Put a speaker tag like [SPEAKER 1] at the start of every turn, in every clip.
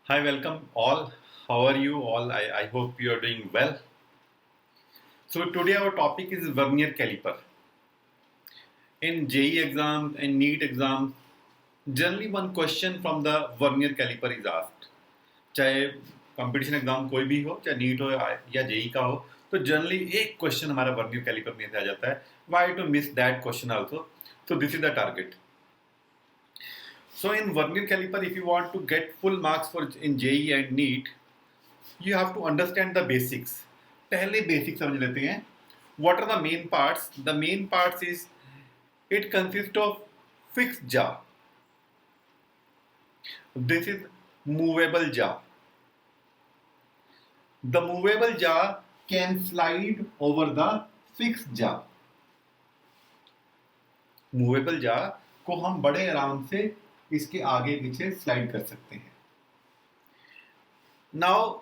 [SPEAKER 1] Hi, welcome all. How are you all? I hope you are doing well. So today our topic is vernier caliper. In JEE exams and NEET exams, generally one question from the vernier caliper is asked. चाहे competition exam कोई भी हो, चाहे NEET हो या JEE का हो, तो जनरली एक क्वेश्चन हमारा वर्नियर कैलिपर में से आ जाता है. Why to miss that question also? So this is the target. So in vernier caliper, if you want to get full marks for in JEE and NEET, you have to understand the basics. पहले basic समझ लेते हैं. What are the main parts? The main parts is it consists of fixed jaw. This is movable jaw. The movable jaw can slide over the fixed jaw. Movable jaw को हम बड़े आराम से इसके आगे पीछे स्लाइड कर सकते हैं. Now,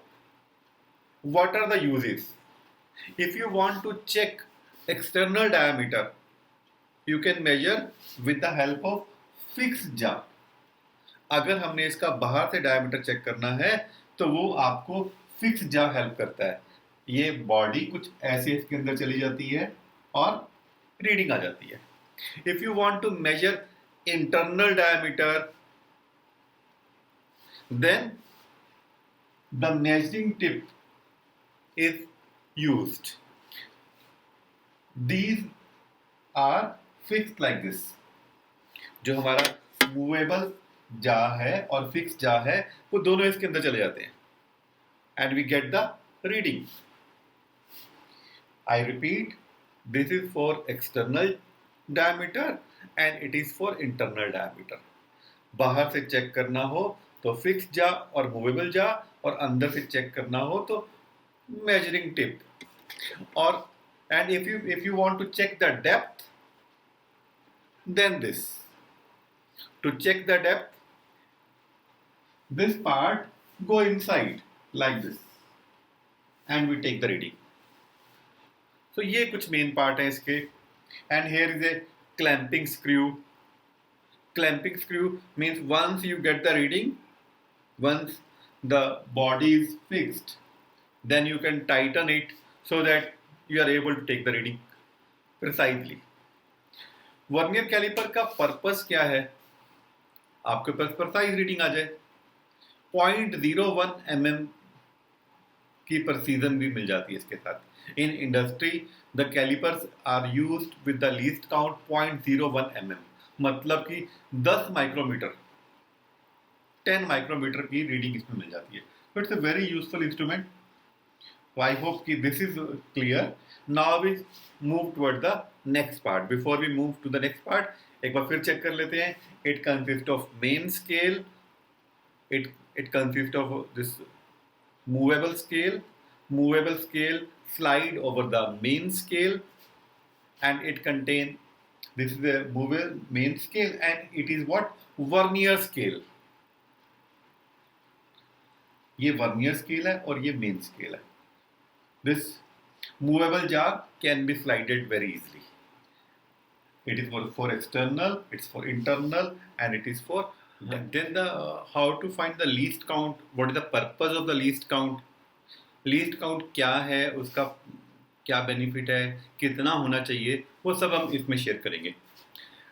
[SPEAKER 1] what are the uses? If you want to check external diameter, you can measure with the help of fixed jaw. अगर हमने इसका बाहर से डायमीटर चेक करना है तो वो आपको फिक्स जा हेल्प करता है. ये बॉडी कुछ ऐसे इसके अंदर चली जाती है और रीडिंग आ जाती है. If you want to measure internal diameter, then the measuring tip is used. These are fixed like this. जो हमारा मूवेबल जा है और फिक्स जा है वो दोनों इसके अंदर चले जाते हैं and we get the reading. I repeat, this is for external diameter and it is for internal diameter. बाहर से चेक करना हो तो फिक्स जा और मूवेबल जा, और अंदर से चेक करना हो तो मेजरिंग टिप. और and if you want to check the depth, then this. To check the depth, this part go inside like this and we take the reading. So ये कुछ main part है इसके. And here is a clamping screw. Clamping screw means once you get the reading, once the body is fixed, then you can tighten it so that you are able to take the reading precisely. Vernier caliper का purpose क्या है? आपके पास precise reading आ जाए. 0.01 mm की precision भी मिल जाती है इसके साथ. In industry the calipers are used with the least count 0.01 mm, मतलब कि 10 माइक्रोमीटर 10 माइक्रोमीटर की रीडिंग इसमें मिल जाती है. तो it's a very useful instrument. I hope कि this is clear. Now we move toward the next part. Before we move to the next part, एक बार फिर चेक कर लेते हैं. It consist of main scale, it consist of this movable scale slide over the main scale, and it contain, this is a movable main scale and it is what, vernier scale. ये vernier scale है और ये main scale है. This movable jar can be slided very easily. It is for external, it's for internal, and it is for. Then the how to find the least count? What is the purpose of the least count? Least count क्या है, उसका क्या benefit है, कितना होना चाहिए, वो सब हम इसमें शेयर करेंगे.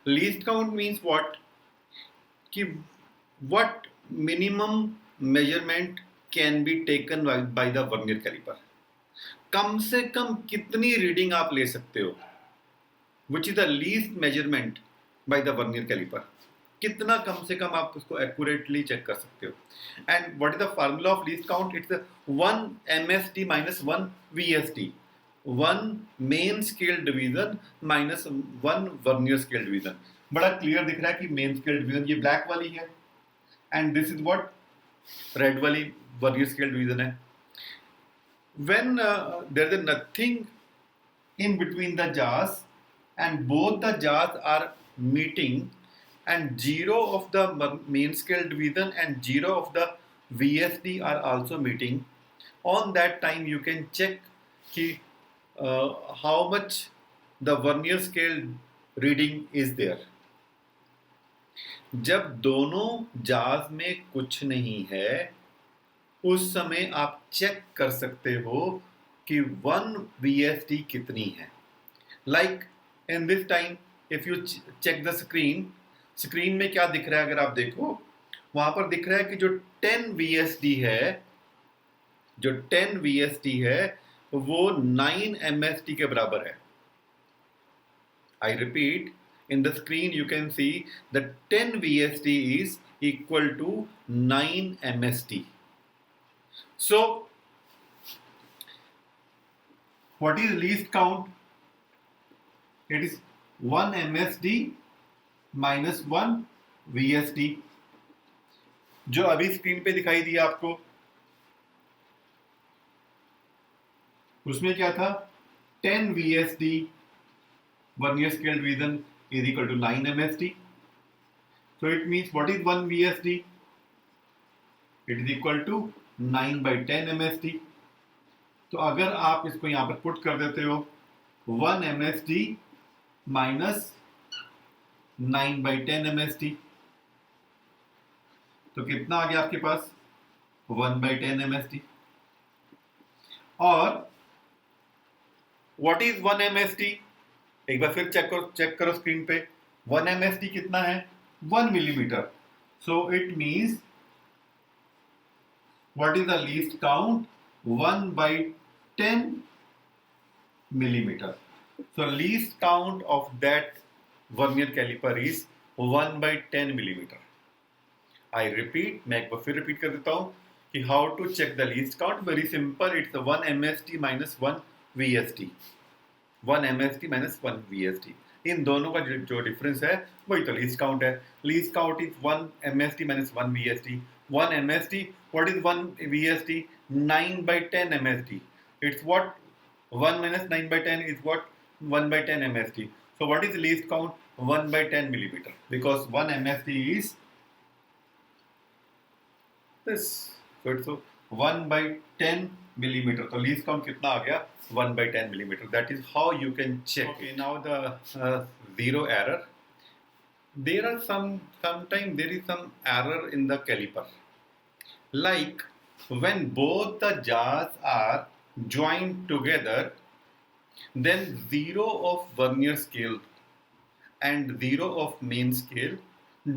[SPEAKER 1] Least count means what? कि what minimum measurement can be taken by the vernier caliper. कम से कम कितनी रीडिंग आप ले सकते हो, which is the least measurement by the vernier caliper. कितना कम से कम आप उसको एक्यूरेटली चेक कर सकते हो. And what is the formula of least count? It's 1 MSD minus 1 VSD. 1 main scale division minus 1 vernier scale division. बड़ा क्लियर दिख रहा है कि मेन स्केल डिवीजन ये ब्लैक वाली है and this is what, red वाली वर्नियर स्केल डिवीजन है. When there is nothing in between the jaws and both the jaws are meeting and 0 of the main scale division and 0 of the VSD are also meeting, on that time you can check ki, how much the vernier scale reading is there. जब दोनों जाज में कुछ नहीं है उस समय आप चेक कर सकते हो कि 1 VSD कितनी है. Like in this time if you check the screen, screen में क्या दिख रहा है अगर आप देखो, वहां पर दिख रहा है कि जो 10 VSD है, जो 10 VSD है वो 9 MSD के बराबर है. I repeat, in the screen you can see that 10 VSD is equal to 9 MSD. So, what is least count? It is 1 MSD minus 1 VSD. जो अभी स्क्रीन पे दिखाई दिया आपको, उसमें क्या था? 10 VSD vernier scale reason is equal to 9 MSD. So it means what is 1 VSD? It is equal to 9 by 10 MSD. तो अगर आप इसको यहां पर पुट कर देते हो 1 MSD माइनस 9 by 10 MSD, तो कितना आ गया आपके पास? 1 by 10 MSD. और व्हाट इज 1 MSD? एक बार फिर चेक करो स्क्रीन पे. 1 MSD कितना है? 1 millimetre. So it means what is the least count? 1 by 10 millimeter. So least count of that vernier caliper is 1 by 10 millimeter. I repeat, मैं एक बार फिर रिपीट कर देता हूँ कि how to check the least count. Very simple. It's the 1 MSD minus 1 VSD. 1 MSD minus 1 VSD. इन दोनों का जो डिफरेंस है वही तो लीस्ट काउंट है. Least count is 1 MSD minus 1 VSD. 1 MSD, what is 1 VSD? 9 by 10 MSD. It's what? 1 minus 9 by 10 is what? 1 by 10 MSD. So what is the least count? 1 by 10 millimeter. Because 1 MSD is this. So it's 1 by 10 millimeter. So least count कितना आ गया? 1 by 10 millimeter. That is how you can check. Okay, now the zero error. There are sometimes there is some error in the caliper. Like when both the jars are joined together, then 0 of vernier scale and 0 of main scale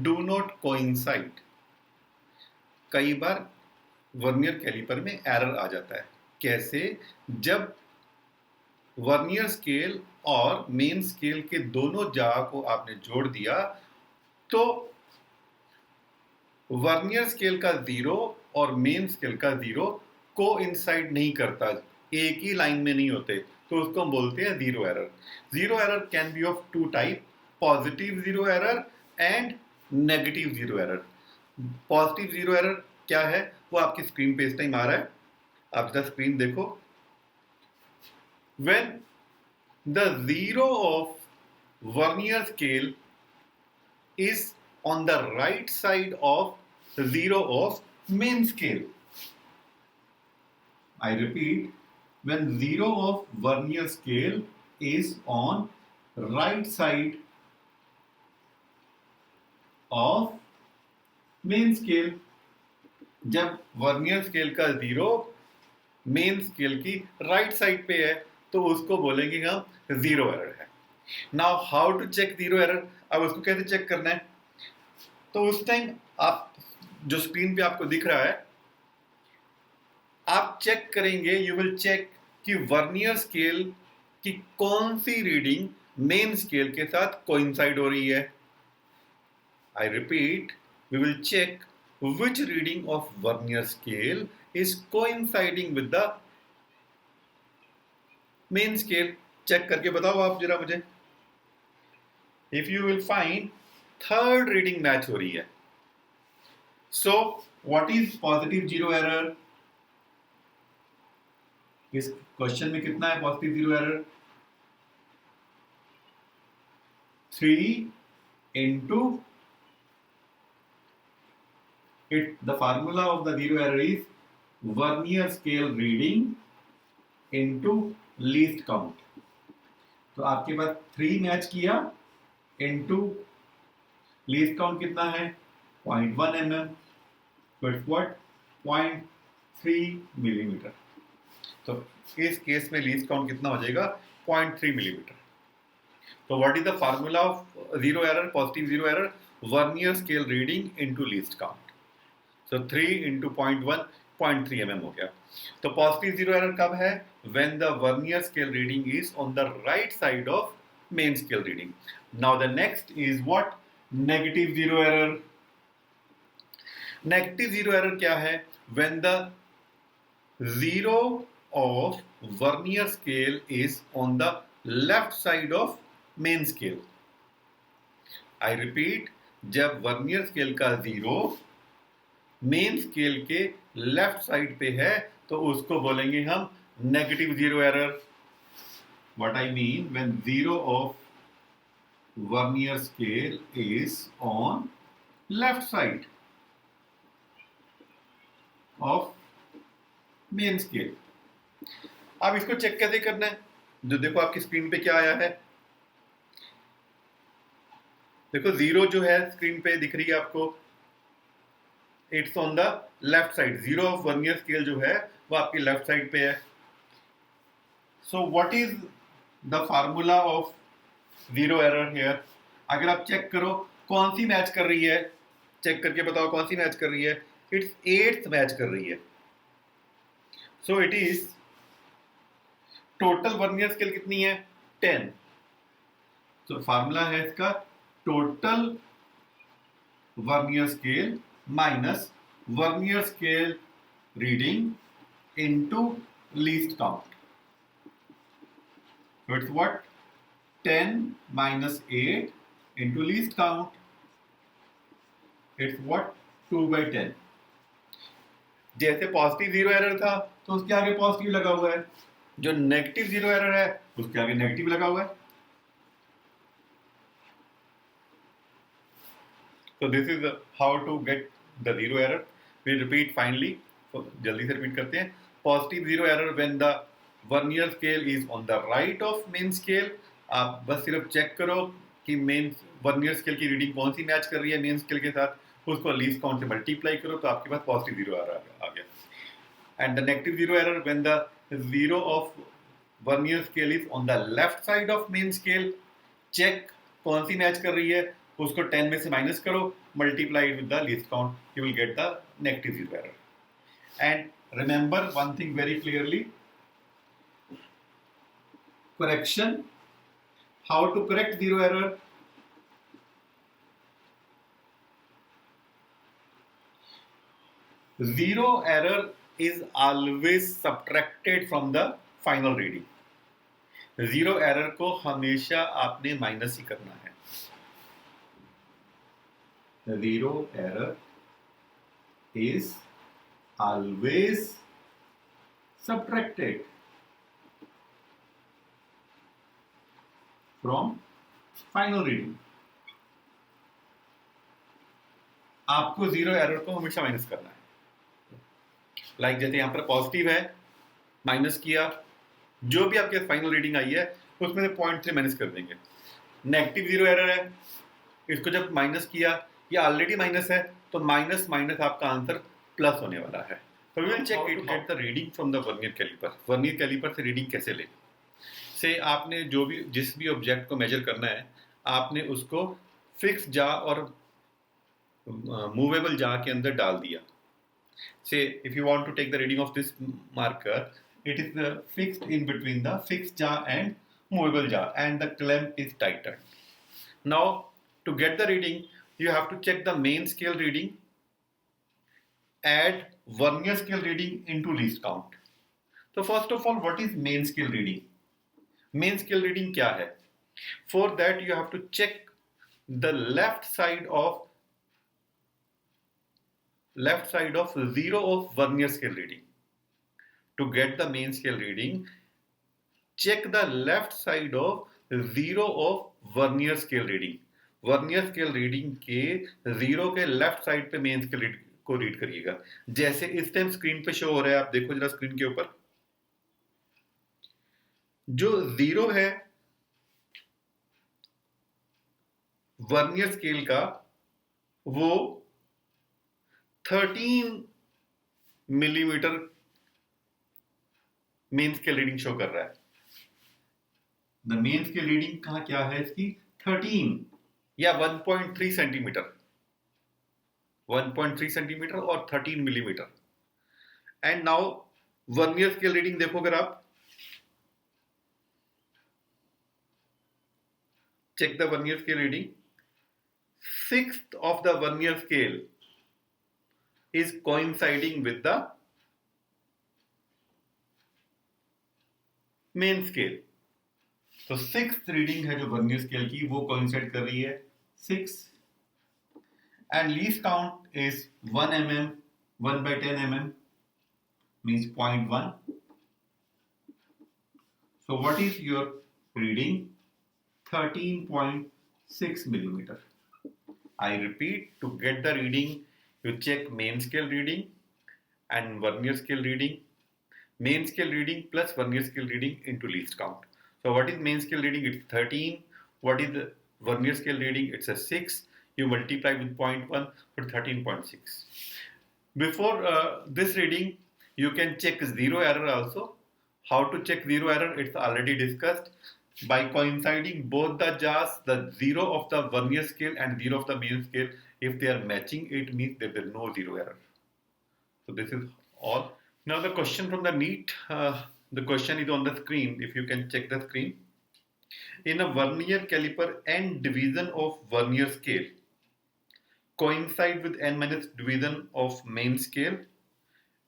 [SPEAKER 1] do not coincide. कई बार vernier caliper में error आ जाता है. कैसे? जब vernier scale और main scale के दोनों jar को आपने जोड़ दिया तो वर्नियर स्केल का 0 और मेन स्केल का 0 कोइंसाइड नहीं करता, एक ही लाइन में नहीं होते, तो उसको हम बोलते हैं zero error. Zero error can be of two type, positive zero error and negative zero error. Positive zero error क्या है वो आपकी स्क्रीन पे इस टाइम आ रहा है, आप जरा स्क्रीन देखो. When the zero of vernier scale is on the right side of the zero of main scale. I repeat, when zero of vernier scale is on right side of main scale. जब vernier scale का 0 main scale की right side पे है तो उसको बोलेंगे हम zero error है. Now how to check zero error? अब उसको कैसे चेक करना है? तो उस टाइम आप जो स्क्रीन पे आपको दिख रहा है आप चेक करेंगे, यू विल चेक कि वर्नियर स्केल की कौन सी रीडिंग मेन स्केल के साथ कोइंसाइड हो रही है. I repeat, we will check which reading of vernier scale is coinciding with the main scale. Check करके बताओ आप जरा मुझे. If you will find third reading match हो रही है, so what is positive zero error? इस क्वेश्चन में कितना है positive zero error? 3 into the formula of the zero error is vernier scale reading into least count. तो आपके पास 3 match किया into least count कितना है? 0.1 mm. So it's what? 0.3 millimetre. तो इस केस में लीस्ट काउंट कितना हो जाएगा? 0.3 मिलीमीटर। तो what is the formula of zero error, positive zero error? Vernier scale reading into least count. So 3 into 0.1, 0.3 mm हो गया। तो पॉजिटिव जीरो एरर कब है? When the vernier scale reading is on the right side of main scale reading. Now the next is what? Negative zero error. Negative zero error क्या है? When the zero of vernier scale is on the left side of main scale. I repeat, जब vernier scale का zero main scale के left side पे है तो उसको बोलेंगे हम negative zero error. What I mean, when zero of vernier scale is on left side of main scale. अब इसको चेक कैसे करना है? जो देखो आपकी स्क्रीन पे क्या आया है, देखो जीरो जो है स्क्रीन पे दिख रही है आपको, it's on the left side. Zero of vernier scale जो है वो आपकी लेफ्ट साइड पे है। So what is the formula of zero error here? अगर आप चेक करो कौन सी मैच कर रही है, चेक करके बताओ कौन सी मैच कर रही है? इट्स एट्थ मैच कर रही है। So it is total vernier scale कितनी है? 10। तो फार्मूला है इसका total vernier scale minus vernier scale reading into least count. So it's what? 10 minus 8 into least count. It's what? 2/10. जैसे पॉजिटिव जीरो एरर था तो उसके आगे पॉजिटिव लगा हुआ है, जो नेगेटिव जीरो एरर है उसके आगे नेगेटिव लगा हुआ है। So this is how to get the zero error. We repeat finally. So जल्दी से रिपीट करते हैं। Positive zero error when the vernier scale is on the right of main scale. आप बस सिर्फ चेक करो कि मेन वर्नियर स्केल की रीडिंग कौन सी मैच कर रही है मेन स्केल के साथ, उसको लीस्ट काउंट से मल्टीप्लाई करो तो आपके पास पॉजिटिव जीरो एरर आ गया। And the negative zero error when the zero of vernier scale is on the left side of main scale. Check कौन सी मैच कर रही है, उसको 10 में से माइनस करो, multiply with the least count, you will get the negative zero error. And remember one thing very clearly, correction, how to correct zero error? Zero error is always subtracted from the final reading. Zero error को हमेशा आपने minus ही करना है। Zero error is always subtracted from final reading. आपको zero error को हमेशा minus करना है। लाइक जैसे यहां पर पॉजिटिव है, माइनस किया, जो भी आपके फाइनल रीडिंग आई है उसमें से 0.3 माइनस कर देंगे। नेगेटिव जीरो एरर है, इसको जब माइनस किया, ये ऑलरेडी माइनस है तो माइनस माइनस आपका आंसर प्लस होने वाला है। तो we will check it get the reading from the vernier caliper. Vernier caliper से रीडिंग कैसे लें? से आपने जो भी जिस भी ऑब्जेक्ट को मेजर करना है, आपने उसको फिक्स जा और मूवेबल जा के अंदर डाल दिया। Say if you want to take the reading of this marker, it is fixed in between the fix jar and movable jar and the clamp is tightened. Now to get the reading you have to check the main scale reading, add vernier scale reading into least count. So first of all, what is main scale reading? Main scale reading क्या है? For that you have to check the left side of zero of vernier scale reading. To get the main scale reading, check the left side of zero of vernier scale reading. Vernier scale reading के zero के left side पे main scale को read करिएगा। जैसे इस time screen पे show हो रहा है, आप देखो जरा स्क्रीन के ऊपर, जो जीरो है वर्नियर स्केल का वो 13 millimetre main scale reading show कर रहा है। द मेन स्केल रीडिंग कहाँ क्या है इसकी 13 या 1.3 सेंटीमीटर, 1.3 सेंटीमीटर और 13 millimetre. And now vernier scale reading देखो, अगर आप check the vernier scale reading, sixth of the vernier scale is coinciding with the main scale. तो सिक्स्थ रीडिंग है जो वर्नियर स्केल की वो कोइंसाइड कर रही है 6 and least count is 1 mm, 1/10 mm means 0.1. So what is your reading? 13.6 millimeter. I repeat, to get the reading, you check main scale reading and vernier scale reading. Main scale reading plus vernier scale reading into least count. So what is main scale reading? It's 13. What is the vernier scale reading? It's a 6. You multiply with 0.1 for 13.6. Before this reading, you can check zero error also. How to check zero error? It's already discussed. By coinciding both the jars, the zero of the vernier scale and zero of the main scale, if they are matching, it means that there is no zero error. So this is all. Now the question from the NEET, the question is on the screen, if you can check the screen. In a vernier caliper, n division of vernier scale coincide with n minus division of main scale,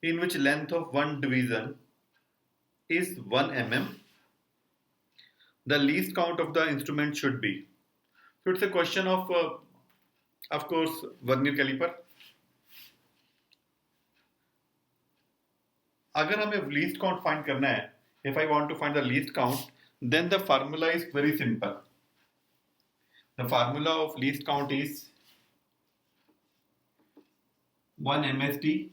[SPEAKER 1] in which length of one division is 1 mm. The least count of the instrument should be. So it's a question of course, vernier caliper. अगर हमें least count find करना है, if I want to find the least count, then the formula is very simple. The formula of least count is 1 MSD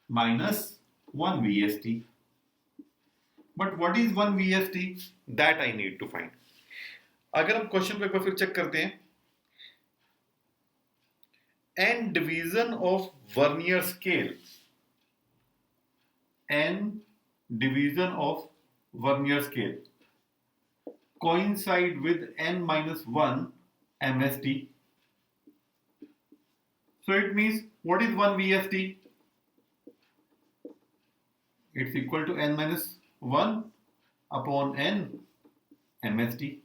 [SPEAKER 1] minus 1 VSD. But what is 1 VSD? That I need to find. अगर हम question को एक बार फिर check करते हैं, n division of vernier scale, n division of vernier scale coincide with n minus 1 MSD. So it means what is 1 VSD? It's equal to n minus 1 upon n MSD.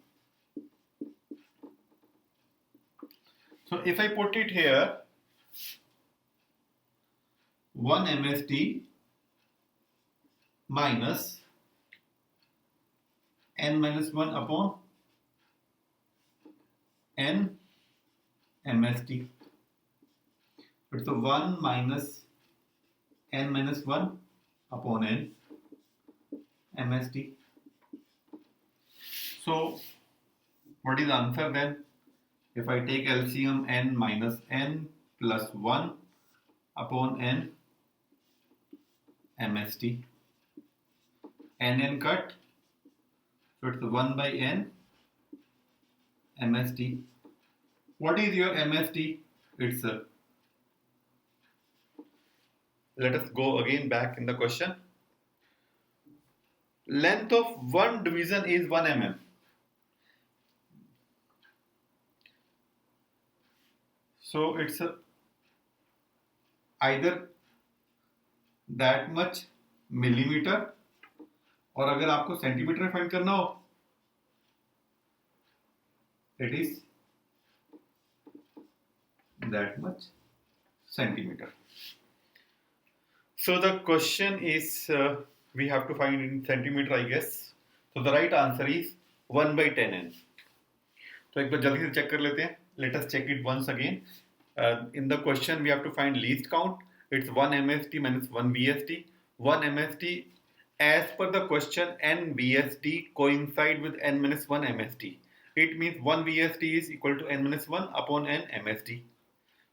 [SPEAKER 1] So if I put it here, 1 MSD minus n minus 1 upon n MSD. It's the 1 minus n minus 1 upon n MSD. So what is the answer then? If I take LCM, n minus n plus 1 upon n MSD. n cut, so it's 1 by n MSD. What is your MSD? It's let us go again back in the question. Length of one division is 1 mm. So it's either that much millimeter, और अगर आपको centimetre में find करना हो, it is that much centimeter. So the question is we have to find in centimeter, I guess. So the right answer is 1 by 10n. तो एक बार जल्दी से चेक कर लेते हैं. Let us check it once again. In the question we have to find least count. It's 1 MSD minus 1 VSD. 1 MSD, as per the question, n VSD coincide with n minus 1 MSD. It means 1 VSD is equal to n minus 1 upon n MSD.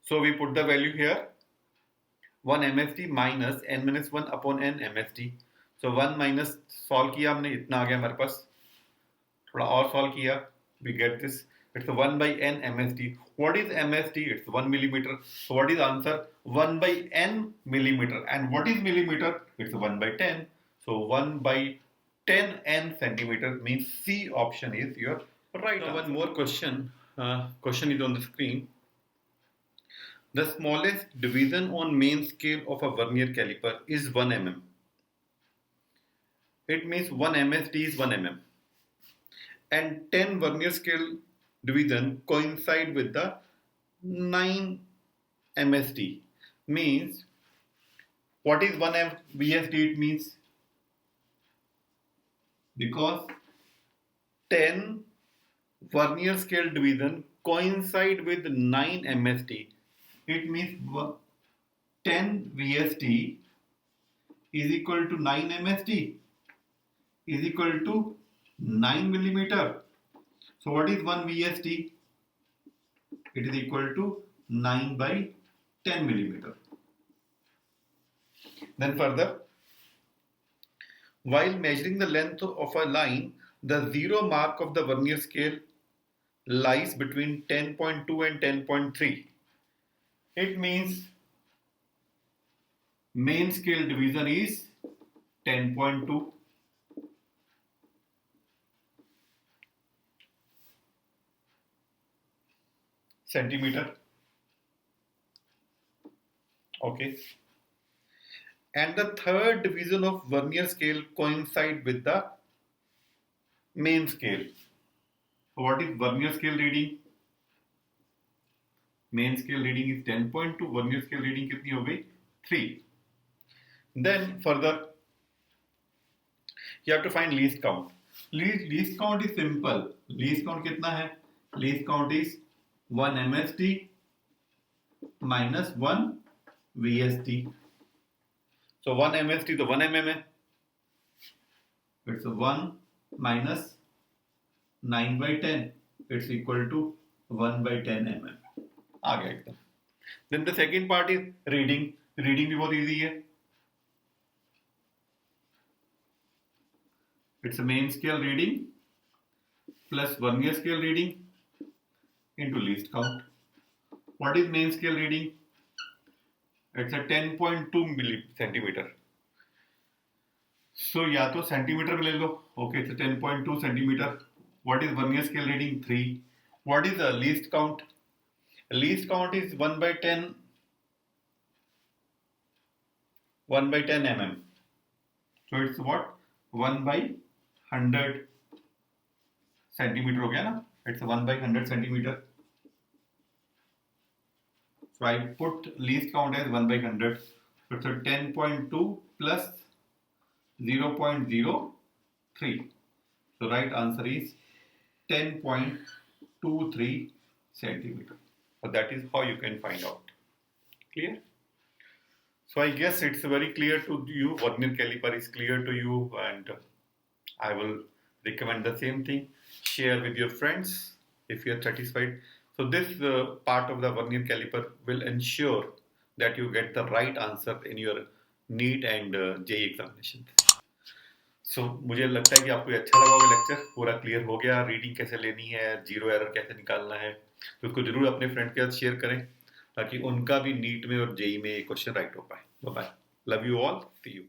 [SPEAKER 1] So we put the value here. 1 MSD minus n minus 1 upon n MSD. So 1 minus solve किया हमने, इतना आ गया हमारे पास. थोड़ा और solve किया, we get this. It's 1 by n MSD. What is MSD? It's 1 millimeter. So what is the answer? 1 by n millimeter. And what is millimeter? It's 1 by 10. So 1 by 10 n centimeters means C option is your right answer. One more question. Question is on the screen. The smallest division on main scale of a vernier caliper is 1 mm. It means 1 MSD is 1 mm. And 10 vernier scale division coincide with the 9 MSD. Means what is 1 VSD? It means because 10 vernier scale division coincide with 9 MSD. It means 10 VSD is equal to 9 MSD is equal to 9 millimeter. So what is 1 VSD? It is equal to 9 by 10 millimeter. Then further, while measuring the length of a line, the zero mark of the vernier scale lies between 10.2 and 10.3. It means main scale division is 10.2. centimeter. Okay. And the third division of vernier scale coincide with the main scale. So what is vernier scale reading? Main scale reading is 10.2. Vernier scale reading कितनी हो गई? 3. Then further, you have to find least count. Least count is simple. Least count कितना है? Least count is 1 MSD minus 1 VSD. So 1 MSD तो 1 mm है. It's 1 minus 9 by 10. It's equal to 1 by 10 mm. आ गया एकदम. Then the second part is reading. Reading भी बहुत easy है. It's a main scale reading plus vernier scale reading into least count. What is main scale reading? It's a 10.2 centimeter. So या तो centimetre में ले लो. Okay, it's a 10.2 centimeter. What is vernier scale reading? 3. What is the least count? Least count is 1 by 10 mm. So it's what? 1 by 100 centimeter हो गया ना? It's 1 by 100 centimeter. So I put least count as 1 by 100. So it's a 10.2 plus 0.03. So right answer is 10.23 centimeter. So that is how you can find out. Clear? So I guess it's very clear to you. Vernier caliper is clear to you, and I will recommend the same thing. Share with your friends if you are satisfied. So this part of the vernier caliper will ensure that you get the right answer in your NEET and JEE examination. So मुझे लगता है कि आपको अच्छा लगा होगा lecture. पूरा clear हो गया. रीडिंग कैसे लेनी है, जीरो एरर कैसे निकालना है, तो उसको जरूर अपने फ्रेंड के साथ शेयर करें ताकि उनका भी नीट में और जेई में क्वेश्चन राइट हो पाए. Bye. Love you all. See you.